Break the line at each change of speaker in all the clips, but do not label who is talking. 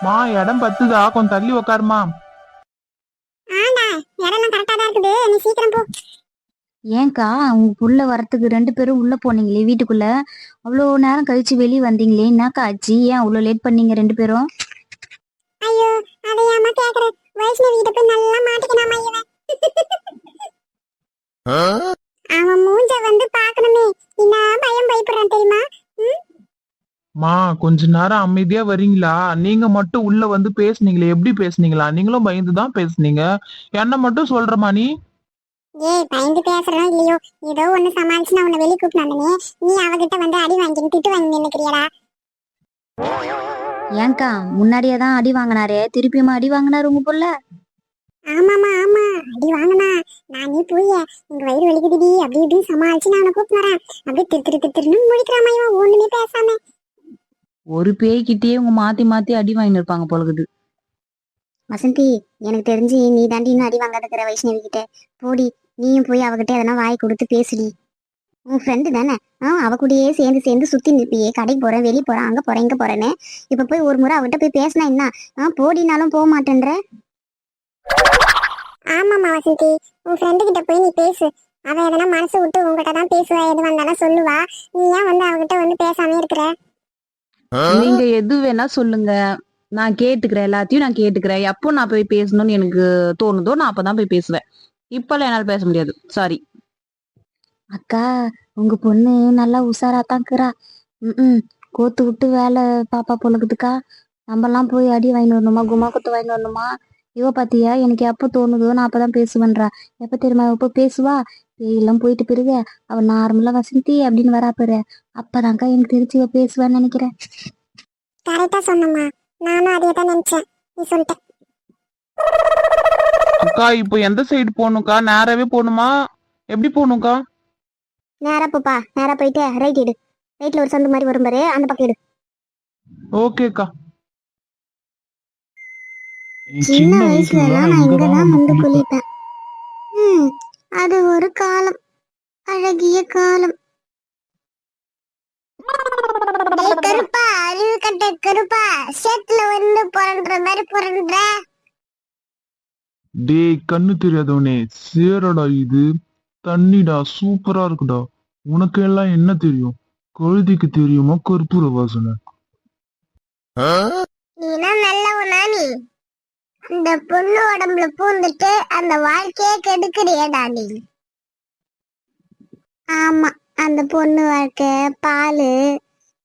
மா இடம் பத்துதா, கொஞ்சம் தள்ளி உக்காருமா.
ஆண்டா, இடம்லாம் கரெக்டா தான் இருக்குது, நீ சீக்கிரம் போ.
ஏன்க்கா உங்க புள்ள வரத்துக்கு 2 பேரும் உள்ள போனீங்களே வீட்டுக்குள்ள, அவ்வளோ நேரம் கழிச்சு வெளியே வந்தீங்களே, என்னக்கா ஆச்சு? ஏன் அவ்வளோ லேட் பண்ணீங்க 2 பேரும்?
ஐயோ, அதை ஏமா கேக்குற? வைஷ்ணவி கிட்ட போய் நல்லா மாட்டிக்கினாமா இவன். அவன் மூஞ்ச வந்து பாக்கணுமே, என்ன பயம் பயப்படுறான் தெரியுமா?
மா கொஞ்ச நேரம் அமைதியா வரீங்களா? நீங்க மட்டும் உள்ள வந்து பேசுனீங்களே, எப்படி பேசுனீங்களா? நீங்களும் பயந்துதான் பேசுனீங்க. என்ன மட்டும் சொல்றமா நீ?
ஏய், பயந்து பேசுறதோ இல்லையோ, ஏதோ ஒண்ணு சமாளிச்சு நான் உன்னை வெளியே கூப்பிட்டு நீ அவகிட்ட வந்து அடி வாங்கி திட்டு வாங்கி நின்னுக்கிறியடா.
ஏன்க்கா முன்னாடியே தான் அடி வாங்கினாரே, திருப்பியுமா அடி வாங்கினாரு உங்க புள்ள?
ஆமாமா ஆமா, அடி வாங்கினா. நானே போய் எங்க வயிறு வலிக்குதுடி அப்படி இப்படி சமாளிச்சு நான் அவனை கூப்பிட்டுறேன். அப்படியே திருன்னு முழிக்கிறாமா இவன் ஒண்ணுமே பேசாம.
ஒரு பேய்கிட்டயே உங்க மாத்தி மாத்தி அடி வாங்கிட்டு இருப்பாங்க போலகுது.
வசந்தி, எனக்கு தெரிஞ்சு நீ தாண்டி இன்னும் அடி வாங்காதக்கிற வைஷ்ணவி கிட்ட. போடி, நீயும் போய் அவகிட்ட எதனா வாய் கொடுத்து பேசுடி. உன் ஃப்ரெண்டு தானே, அவ கூடயே சேர்ந்து சேர்ந்து சுத்தி நிற்பியே, கடைக்கு போறேன், வெளியே போறேன், அங்க போறேன், இங்க போறேன்னு. இப்ப போய் ஒரு முறை அவகிட்ட போய் பேசினா என்ன? போடினாலும் போக மாட்டேன்ற.
ஆமாமா வசந்தி, உன் ஃப்ரெண்டு கிட்ட போய் நீ பேசு. அவ எதனா மனசு விட்டு உங்ககிட்ட தான் பேசுவா, எது வந்தாலும் சொல்லுவா. நீ ஏன் வந்து அவகிட்ட வந்து பேசாம இருக்கிற?
நீங்க எது வேணா சொல்லுங்க, நான் கேட்டுக்கிறேன், எல்லாத்தையும் நான் கேட்டுக்கிறேன். எப்போ நான் போய் பேசணும்னு எனக்கு தோணுதோ நான் அப்பதான் போய் பேசுவேன். இப்பெல்லாம் என்னால பேச முடியாது, சாரி. அக்கா, உங்க பொண்ணு நல்லா உஷாராத்தாக்குறா. கோத்து விட்டு வேலை பாப்பா பொழுதுக்கா. நம்மலாம் போய் அடி வாங்கிட்டு வரணுமா, குமா குத்து வாங்கிட்டு வரணுமா? இவ பாத்தியா, எனக்கு எப்ப தோணுதோ நான் அப்பதான் பேசுவேன்றா. எப்ப தெரியுமா எப்ப பேசுவா? பேயெல்லாம் போயிட்டு பிறகு அவ நார்மலா வசந்தி அப்படின்னு வரா பெரு, அப்பதான்க்கா எனக்கு தெரிஞ்சு இவ பேசுவான்னு நினைக்கிறேன்.
கரெக்டா சொன்னம்மா, நானும் அதே தான் நினைச்சேன், நீ சொல்லிட்ட.
அக்கா இப்போ எந்த சைடு போகணும்க்கா? நேராவே போகணுமா, எப்படி போகணும்க்கா?
நேரா போப்பா, நேரா போயிட்டு ரைட் எடு. ரைட்ல ஒரு சந்து மாதிரி வரும் பாரு, அந்த பக்கம் எடு.
ஓகேக்கா.
சின்ன வயசுல நான் இங்கதான் வந்து குளிப்பேன். அது ஒரு காலம், அழகிய காலம். கருப்பா, அறிவு கட்ட கருப்பா, சேத்துல வந்து புரண்ற மாதிரி புரண்ற.
டேய் கண்ணு தெரியாதவனே, சேரடா இது, தண்ணிடா, சூப்பரா இருக்குடா. உனக்கு எல்லாம் என்ன தெரியும்? கழுதிக்கு தெரியுமா கற்பூர வாசனை?
நீனா நல்லவனா நீ? அந்த பொண்ணு உடம்புல பூந்துட்டு அந்த வாழ்க்கையே கெடுக்கிறியடா நீ. ஆமா, அந்த பொண்ணு வாழ்க்கை பாலு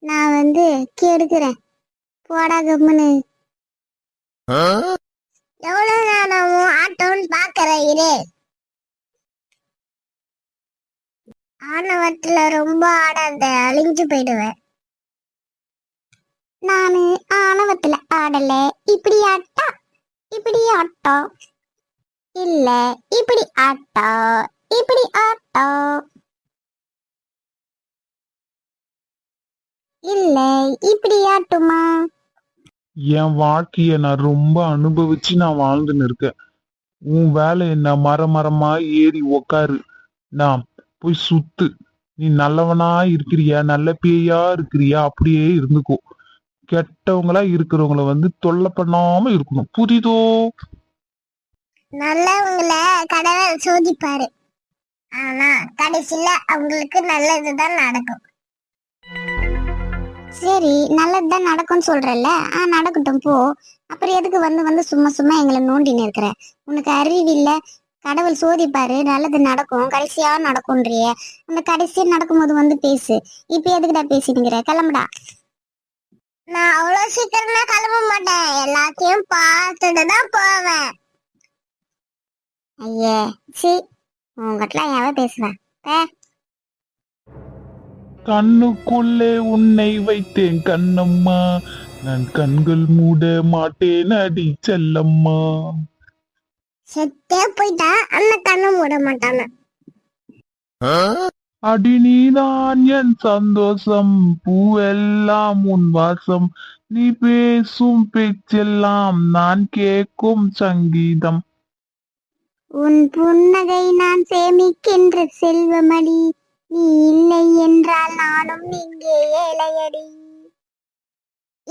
நான் வந்து கெடுக்கிறேன். போடா கம்முன்னு. எவ்வளவு நேரமும் ஆட்டோன்னு பாக்குற இரு. ஆணவத்துல ரொம்ப ஆடாத, அழிஞ்சு போயிடுவேன். நானு ஆணவத்துல ஆடல, இப்படி ஆட்டா இப்படி ஆட்டம் இல்ல, இப்படி ஆட்டா இப்படி ஆட்டம் இல்ல, இப்படி ஆட்டுமா?
என் வாழ்க்கைய நான் ரொம்ப அனுபவிச்சு நான் வாழ்ந்துன்னு இருக்கேன். உன் வேலை என்ன? மரமா ஏறி உக்காரு, நான் போய் சுத்து. நீ நல்லவனா இருக்கிறியா, நல்ல பேயா இருக்கிறியா, அப்படியே இருந்துக்கோ. கெட்டவங்களா இருக்கிறவங்கள வந்து தொல்லை பண்ணாம இருக்கணும், புரியுதோ?
நல்லவங்களை கடவுள் சோதிப்பாரு, ஆனா கடைசியில அவங்களுக்கு நல்லதுதான் நடக்கும். சரி, நல்லதுதான் நடக்கும்னு சொல்றல்ல, நடக்கட்டும் போ. அப்புறம் எதுக்கு வந்து வந்து சும்மா சும்மா எங்களை நோண்டின்னு இருக்கிற? உனக்கு அறிவு இல்ல? கடவுள் சோதிப்பாரு, நல்லது நடக்கும், கடைசியா நடக்கும்ன்றிய. அந்த கடைசியா நடக்கும்போது வந்து பேசு. இப்ப எதுக்குடா பேசினுங்கிற? கிளம்புடா. நான் அவ்வளவு சீக்கிரமா கிளம்ப மாட்டேன், எல்லாத்தையும் பார்த்துட்டு தான் போவேன். ஐயே, சி, உங்ககிட்டலாம் எவ பேசுவேன்?
கண்ணுக்குள்ளே உன்னை வைத்தேன் கண்ணம்மா, நான் கண்கள் மூட மாட்டேன் அடி செல்லம்மா.
செத்தே போயிட்டா அண்ணன் கண்ணு மூட மாட்டான.
அடி நீதான் என் சந்தோஷம், பூவெல்லாம் உன் வாசம், நீ பேசும் பேச்செல்லாம் நான் கேட்கும் சங்கீதம்.
உன் புன்னகை நான் சேமிக்கின்ற செல்வமடி, நீ இல்லை என்றால் நானும் இங்கே ஏழையடி.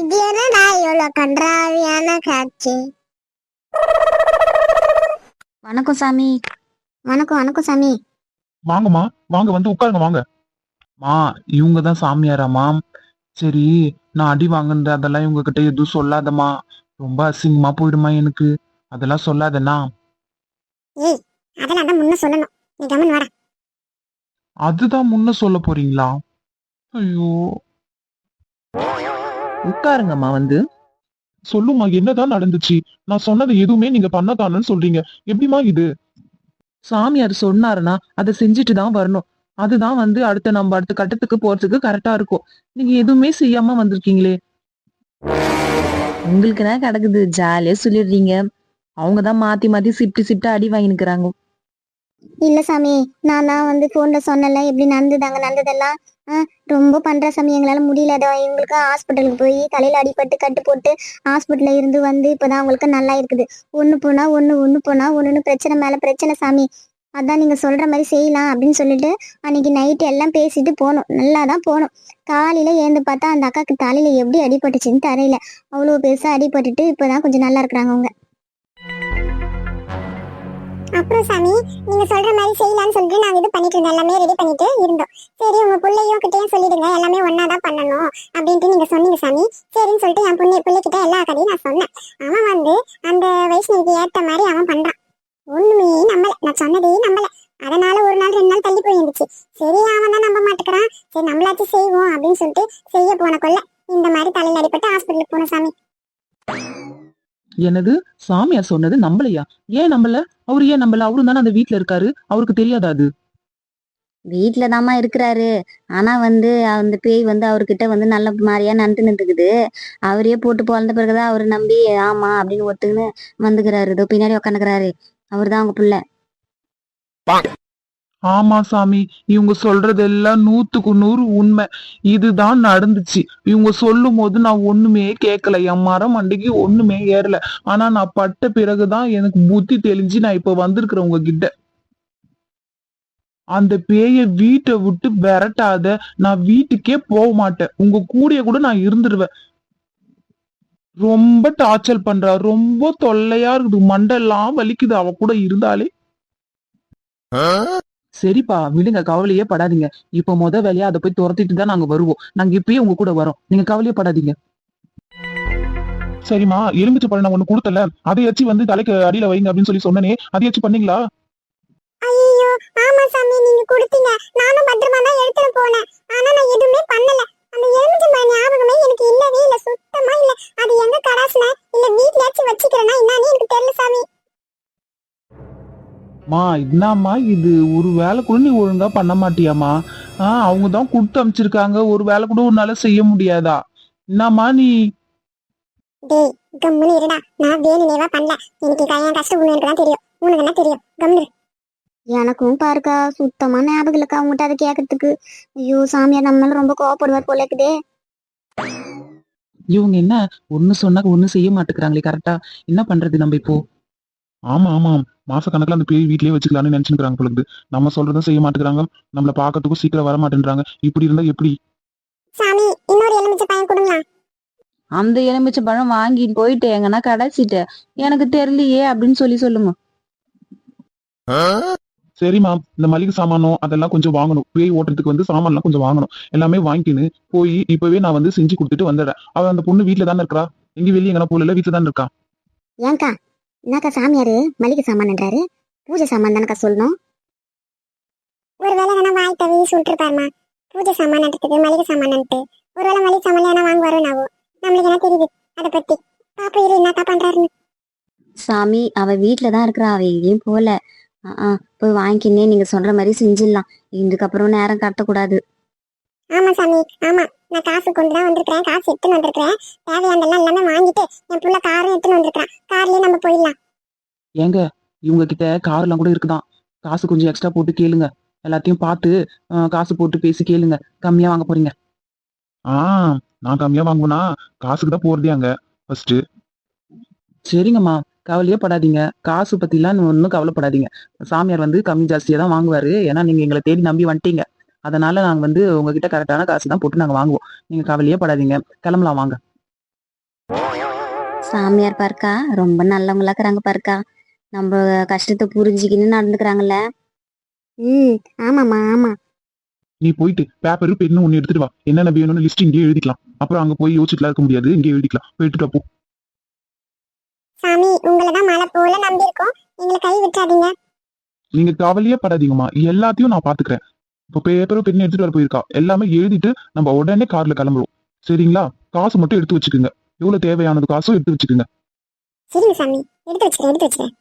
இது என்னடா இவ்வளவு கன்றாவியான காட்சி? வணக்கம் சாமி. வணக்கம் வணக்கம் சாமி.
வாங்கம்மா, வாங்க வந்து உட்காருங்க வாங்க. மா, இவங்க தான் சாமியாராம்மா. சரி, நான் அடி வாங்குனது அதெல்லாம் இவங்க கிட்ட எதுவும் சொல்லாதம்மா. ரொம்ப அசிங்கமா போயிடுமா எனக்கு. அதெல்லாம் சொல்லாதண்ணா.
ஏய், அதெல்லாம் தான் முன்ன சொல்லணும். நீ கம்மன் வாடா.
அதுதான் முன்ன சொல்ல போறீங்களா? ஐயோ,
உட்காருங்கம்மா வந்து.
சொல்லுமா, என்னதான் நடந்துச்சு? நான் சொன்னது எதுவுமே நீங்க பண்ணதானன்னு சொல்றீங்க. எப்படிமா இது?
சாமியார் சொன்னாருன்னா அதை செஞ்சுட்டு தான் வரணும். அதுதான் வந்து நம்ம அடுத்த கட்டத்துக்கு போறதுக்கு கரெக்டா இருக்கும். நீங்க எதுவுமே செய்யாம வந்திருக்கீங்களே. உங்களுக்கு என்ன கிடக்குது, ஜாலியா சொல்லிடுறீங்க. அவங்கதான் மாத்தி மாத்தி சிப்ட்டு அடி வாங்கினுக்குறாங்க.
இல்ல சாமி, நான் தான் வந்து போன்ல சொன்னல எப்படி நடந்ததாங்க நடந்ததெல்லாம். ரொம்ப பண்ற சாமி, எங்களால முடியலடா. எங்களுக்கு ஹாஸ்பிட்டலுக்கு போய் தலையில அடிபட்டு கட்டு போட்டு ஹாஸ்பிட்டல்ல இருந்து வந்து இப்பதான் அவங்களுக்கு நல்லா இருக்குது. ஒண்ணு போனா ஒண்ணுன்னு பிரச்சனை மேல பிரச்சனை சாமி. அதான் நீங்க சொல்ற மாதிரி செய்யலாம் அப்படின்னு சொல்லிட்டு அன்னைக்கு நைட்டு எல்லாம் பேசிட்டு போனோம். நல்லா தான் போனோம். காலையில ஏந்து பார்த்தா அந்த அக்காக்கு தலையில எப்படி அடிபட்டுச்சுன்னு தெரியல. அவ்வளவு பெருசா அடிபட்டுட்டு இப்பதான் கொஞ்சம் நல்லா இருக்கிறாங்க அவங்க.
அப்புறம் சாமி, நீங்க சொல்ற மாதிரி செய்யலாம்னு சொல்லிட்டு நாங்க இது பண்ணிட்டு இருந்தோம். எல்லாமே ரெடி பண்ணிட்டு இருந்தோம். சரி, உங்க பிள்ளையும் கிட்டையும் சொல்லிடுங்க, எல்லாமே ஒன்னாதான் பண்ணணும் அப்படின்ட்டு நீங்க சொன்னீங்க சாமி. சரின்னு சொல்லிட்டு என் பிள்ளைகிட்ட எல்லா கதையும் நான் சொன்னேன். அவன் வந்து அந்த வைஷ்ணவிக்கு ஏத்த மாதிரி அவன் பண்றான். ஒண்ணுமே நம்பல, நான் சொன்னதே நம்பல. அதனால ஒரு நாள் 2 நாள் தள்ளி போயிருந்துச்சு. சரி, அவன் தான் நம்ப மாட்டேங்கிறான். சரி, நம்மளாச்சும் செய்வோம் அப்படின்னு சொல்லிட்டு செய்ய போன கொள்ள இந்த மாதிரி தலையில அடிபட்டு ஹாஸ்பிட்டலுக்கு போன சாமி.
என்னது, சாமியார் சொன்னது நம்பலையா? ஏன் நம்பல? அவரு ஏன் நம்பல? அவரும் தானே அந்த வீட்டுல இருக்காரு. அவருக்கு தெரியாதா அது?
வீட்டுல தாமா இருக்கிறாரு. ஆனா வந்து அந்த பேய் வந்து அவர்கிட்ட வந்து நல்ல மாதிரியா நடந்து நின்றுக்குது. அவரே போட்டு பொழந்த பிறகுதான் அவரு நம்பி ஆமா அப்படின்னு ஒத்துக்குன்னு வந்துக்கிறாரு. இதோ பின்னாடி உக்காந்துக்கிறாரு. அவர்தான் அவங்க பிள்ளை.
ஆமா சாமி, இவங்க சொல்றதெல்லாம் 100க்கு 100 உண்மை. இதுதான் நடந்துச்சு. இவங்க சொல்லும் போது நான் ஒண்ணுமே கேட்கல. என் மரம் மண்டைக்கு ஒண்ணுமே ஏறல. ஆனா நான் பட்ட பிறகுதான் எனக்கு புத்தி தெளிஞ்சு நான் இப்ப வந்திருக்கிறேன் உங்க கிட்ட. அந்த பேய வீட்டை விட்டு விரட்டாத. நான் வீட்டுக்கே போக மாட்டேன். உங்க கூடயே கூட நான் இருந்துருவேன். ரொம்ப டார்ச்சர் பண்றா. ரொம்ப தொல்லையா இருக்குது. மண்டெல்லாம் வலிக்குது அவ கூட இருந்தாலே.
சரிப்பா, விடுங்க, கவலையே படாதீங்க. இப்ப வேலையா அதை போய் துரத்திட்டு தான் நாங்க வருவோம். நாங்க இப்பயே உங்க கூட வரோம். நீங்க கவலையே படாதீங்க.
சரிம்மா, எலுமிச்சை பழம் நான் ஒண்ணு கொடுத்தல, அதையாச்சும் வந்து தலைக்கு அடியில வைங்க அப்படின்னு சொல்லி சொன்னனே, அதையாச்சும் பண்ணீங்களா?
ஐயோ, ஆமா சாமி, நீங்க கொடுத்தீங்க. நானும் பத்திரமா தான் எடுத்துட்டு போனேன். ஆனா நான் எதுவுமே பண்ணல. அந்த எலுமிச்சம்பழம் ஞாபகமே எனக்கு இல்லவே இல்ல, சுத்தமா இல்ல. அது எங்க கடாசுல இல்ல வீட்லயாச்சும் வச்சுக்கிறேன்னா என்னன்னு எனக்கு தெரியல சாமி.
மா, என்னம்மா இது? ஒரு வேலை கூட நீ ஒழுங்கா பண்ண மாட்டியாமா? அவங்க தான் கொடுத்து அமைச்சிருக்காங்க. ஒரு வேலை கூட உன்னால செய்ய முடியாதா? என்னம்மா நீ?
டேய், கம்முன்னு இருடா. நான் வேணுனேவா பண்ணல. எனக்கு என் கஷ்டம் எனக்கு தான் தெரியும். உனக்கு என்ன தெரியும்? கம்முனு.
எனக்கும் பாருக்கா சுத்தமா ஞாபகம் இல்லக்கா அவங்ககிட்ட அதை கேட்கறதுக்கு. ஐயோ, சாமியார் நம்ம மேல ரொம்ப கோவப்படுவார் போல இருக்குதே.
இவங்க என்ன ஒண்ணு சொன்னா ஒண்ணு செய்ய மாட்டேங்கிறாங்களே. கரெக்டா என்ன பண்றது நம்ம இப்போ?
ஆமா ஆமா, மாச கணக்குல அந்த பேய் வீட்லயே வச்சுக்கலாம்னு நினைச்சுக்கிறாங்க பொழுது. நம்ம சொல்றதும் செய்ய மாட்டேங்கிறாங்க. நம்மள பாக்கிறதுக்கும் சீக்கிரம் வர மாட்டேன்றாங்க. இப்படி இருந்தா எப்படி?
சாமி, இன்னொரு எலுமிச்சை பழம் கொடுங்களா?
அந்த எலுமிச்சை பழம் வாங்கிட்டு போயிட்டு எங்கன்னா கடைசிட்டு எனக்கு தெரியலையே அப்படின்னு சொல்லுங்க.
சரிம்மா, இந்த மளிகை சாமானம் அதெல்லாம் கொஞ்சம் வாங்கணும். பேய் ஓட்டுறதுக்கு வந்து சாமான்லாம் கொஞ்சம் வாங்கணும். எல்லாமே வாங்கிக்கின்னு போய் இப்பவே நான் வந்து செஞ்சு கொடுத்துட்டு வந்துடுறேன். அவ அந்த பொண்ணு வீட்டுல தானே இருக்கா. எங்க வெளியே எங்கன்னா போல, வீட்டுல தானே இருக்கா.
ஏன்க்கா என்னக்கா சாமியாரு மளிகை சாமான்ன்றாரு? பூஜை சாமான் தானக்கா சொல்லணும்.
ஒருவேளை வேணா வாய் தவி சுட்டுருப்பாருமா. பூஜை சாமான் எடுத்துக்கு மளிகை சாமான் ஒருவேளை மளிகை சாமான் ஏன்னா வாங்க வரும் நாவோ. நம்மளுக்கு என்ன தெரியுது அதை பத்தி? பாப்பா இரு என்னக்கா பண்றாருன்னு.
சாமி, அவ வீட்டுலதான் இருக்கிறா. அவ எங்கேயும் போல. போய் வாங்கிக்கினே நீங்க சொல்ற மாதிரி செஞ்சிடலாம். இதுக்கப்புறம் நேரம் கட்டக்கூடாது.
ஆமா சாமி, ஆமா. நான் காசு கொண்டுதான் வந்திருக்கிறேன். காசு எடுத்துன்னு வந்திருக்கிறேன். தேவையானதெல்லாம் எல்லாமே வாங்கிட்டு என் புள்ள காரும் எடுத்துன்னு வந்திருக்கிறேன். கார்லயே நம்ம போயிடலாம்.
ஏங்க, இவங்க கிட்ட கார்லாம் கூட இருக்குதான். காசு கொஞ்சம் எக்ஸ்ட்ரா போட்டு கேளுங்க. எல்லாத்தையும் பார்த்து காசு போட்டு பேசி கேளுங்க. கம்மியா வாங்க போறீங்க.
நான் கம்மியா வாங்குவேனா? காசுக்கு தான் போறதே அங்க ஃபர்ஸ்ட்.
சரிங்கம்மா, கவலையே படாதீங்க. காசு பத்திலாம் ஒன்றும் கவலைப்படாதீங்க. சாமியார் வந்து கம்மி ஜாஸ்தியா தான் வாங்குவாரு. ஏன்னா நீங்க எங்களை தேடி நம்பி வந்துட்டீங்க. அதனால நாங்க வந்து உங்ககிட்ட கரெக்டான காசு தான் போட்டு நாங்க வாங்குவோம். நீங்க கவலையே படாதீங்க. கிளம்பலாம் வாங்க.
சாமியார் பாருக்கா ரொம்ப நல்லவங்களா இருக்கிறாங்க பாருக்கா. நம்ம கஷ்டத்தை புரிஞ்சுக்கின்னு நடந்துக்கிறாங்கல்ல. ஆமாம்மா ஆமா.
நீ போயிட்டு பேப்பர் பெண்ணு ஒண்ணு எடுத்துட்டு வா, என்னென்ன வேணும்னு லிஸ்ட் இங்கே எழுதிக்கலாம். அப்புறம் அங்க போய் யோசிச்சுட்டுலாம் இருக்க முடியாது, இங்கே எழுதிக்கலாம். போயிட்டு போ.
சாமி உங்களை தான் மழை போல நம்பி இருக்கோம், எங்களை கை விட்டுறாதீங்க.
நீங்க கவலையே படாதீங்கம்மா, எல்லாத்தையும் நான் பாத்துக்கிறேன். இப்போ பேப்பரும் பெண்ணு எடுத்துட்டு வர போயிருக்கா, எல்லாமே எழுதிட்டு நம்ம உடனே கார்ல கிளம்புறோம். சரிங்களா? காசு மட்டும் எடுத்து வச்சுக்கோங்க, எவ்வளவு தேவையானது காசும் எடுத்து வச்சுக்கோங்க.
சரிங்க சாமி, எடுத்து வச்சுக்கிறேன்.